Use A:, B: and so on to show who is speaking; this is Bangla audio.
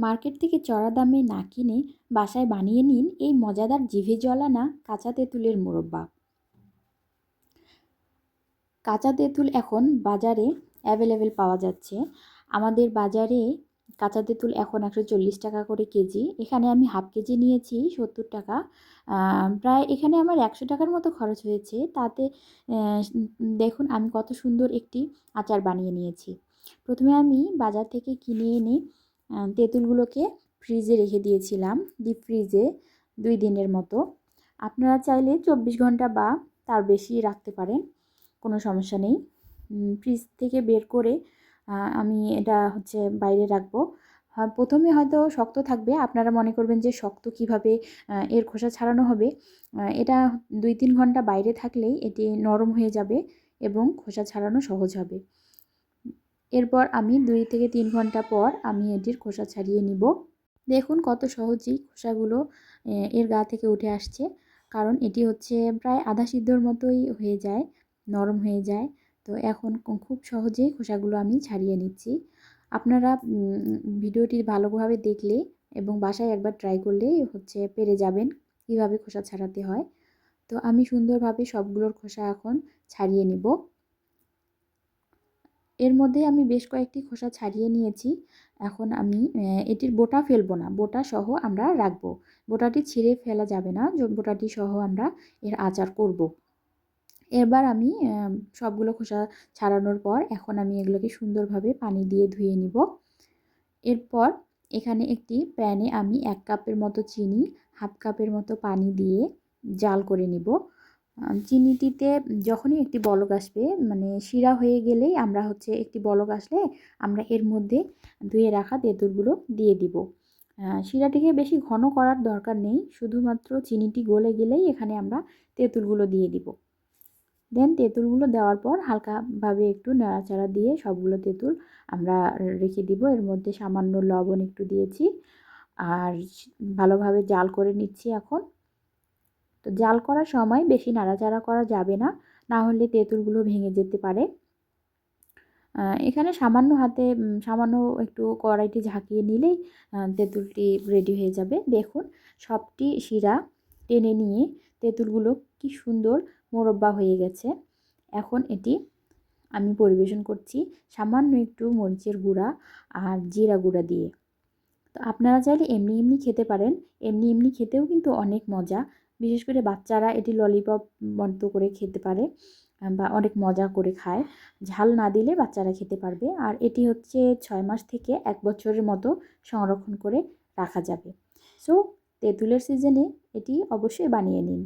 A: মার্কেট থেকে চড়া দামে না কিনে বাসায় বানিয়ে নিন এই মজাদার জিভে জলা না কাঁচা তেঁতুলের মোরব্বা। কাঁচা তেঁতুল এখন বাজারে অ্যাভেলেবেল পাওয়া যাচ্ছে। আমাদের বাজারে কাঁচা তেঁতুল এখন 140 টাকা করে কেজি। এখানে আমি হাফ কেজি নিয়েছি 70 টাকা। প্রায় এখানে আমার 100 টাকার মতো খরচ হয়েছে। তাতে দেখুন আমি কত সুন্দর একটি আচার বানিয়ে নিয়েছি। প্রথমে আমি বাজার থেকে কিনে এনে তেঁতুলগুলোকে ফ্রিজে রেখে দিয়েছিলাম, ডিপ ফ্রিজে 2 দিনের মতো। আপনারা চাইলে 24 ঘন্টা বা তার বেশি রাখতে পারেন, কোনো সমস্যা নেই। ফ্রিজ থেকে বের করে আমি এটা বাইরে রাখবো। প্রথমে হয়তো শক্ত থাকবে, আপনারা মনে করবেন যে শক্ত কিভাবে এর খোসা ছাড়ানো হবে। এটা 2-3 ঘন্টা বাইরে থাকলেই এটি নরম হয়ে যাবে এবং খোসা ছাড়ানো সহজ হবে। এরপর আমি 2 থেকে 3 ঘন্টা পর আমি এটির খোসা ছাড়িয়ে নিব। দেখুন কত সহজেই খোসাগুলো এর গা থেকে উঠে আসছে, কারণ এটি প্রায় আধা সিদ্ধর মতোই হয়ে যায়, নরম হয়ে যায়। তো এখন খুব সহজেই খোসাগুলো আমি ছাড়িয়ে নিচ্ছি। আপনারা ভিডিওটি ভালোভাবে দেখলে এবং বাসায় একবার ট্রাই করলেই পেরে যাবেন কীভাবে খোসা ছাড়াতে হয়। তো আমি সুন্দরভাবে সবগুলোর খোসা এখন ছাড়িয়ে নিব। এর মধ্যে আমি বেশ কয়েকটি খোসা ছাড়িয়ে নিয়েছি। এখন আমি এটির বোটা ফেলবো না, বোটা সহ আমরা রাখবো। বোটাটি ছিঁড়ে ফেলা যাবে না, বোটাটি সহ আমরা এর আচার করব। এবার আমি সবগুলো খোসা ছাড়ানোর পর এখন আমি এগুলোকে সুন্দরভাবে পানি দিয়ে ধুয়ে নিব। এরপর এখানে একটি প্যানে আমি 1 কাপের মতো চিনি, হাফ কাপের মতো পানি দিয়ে জাল করে নিব। চিনিটিতে যখনই একটি বলক আসবে, মানে শিরা হয়ে গেলেই আমরা একটি বলক আসলে আমরা এর মধ্যে ধুয়ে রাখা তেঁতুলগুলো দিয়ে দিব। শিরাটিকে বেশি ঘন করার দরকার নেই, শুধুমাত্র চিনিটি গলে গেলেই এখানে আমরা তেঁতুলগুলো দিয়ে দিব। দেন তেঁতুলগুলো দেওয়ার পর হালকাভাবে একটু নাড়াচাড়া দিয়ে সবগুলো তেঁতুল আমরা রেখে দিব। এর মধ্যে সামান্য লবণ একটু দিয়েছি আর ভালোভাবে জাল করে নিচ্ছি এখন। তো জাল করার সময় বেশি নাড়াচাড়া করা যাবে না, না হলে তেঁতুলগুলো ভেঙে যেতে পারে। এখানে সামান্য একটু কড়াইটি ঝাঁকিয়ে নিলেই তেঁতুলটি রেডি হয়ে যাবে। দেখুন সবটি শিরা টেনে নিয়ে তেঁতুলগুলো কি সুন্দর মোরব্বা হয়ে গেছে। এখন এটি আমি পরিবেশন করছি সামান্য একটু মরিচের গুঁড়া আর জিরা গুঁড়া দিয়ে। তো আপনারা চাইলে এমনি এমনি খেতে পারেন, এমনি এমনি খেতেও কিন্তু অনেক মজা। বিশেষ করে বাচ্চারা এটি ললিপপ মতো করে খেতে পারে বা অনেক মজা করে খায়। ঝাল না দিলে বাচ্চারা খেতে পারবে। আর এটি 6 মাস থেকে 1 বছরের মতো সংরক্ষণ করে রাখা যাবে। সো তেঁতুলের সিজনে এটি অবশ্যই বানিয়ে নিন।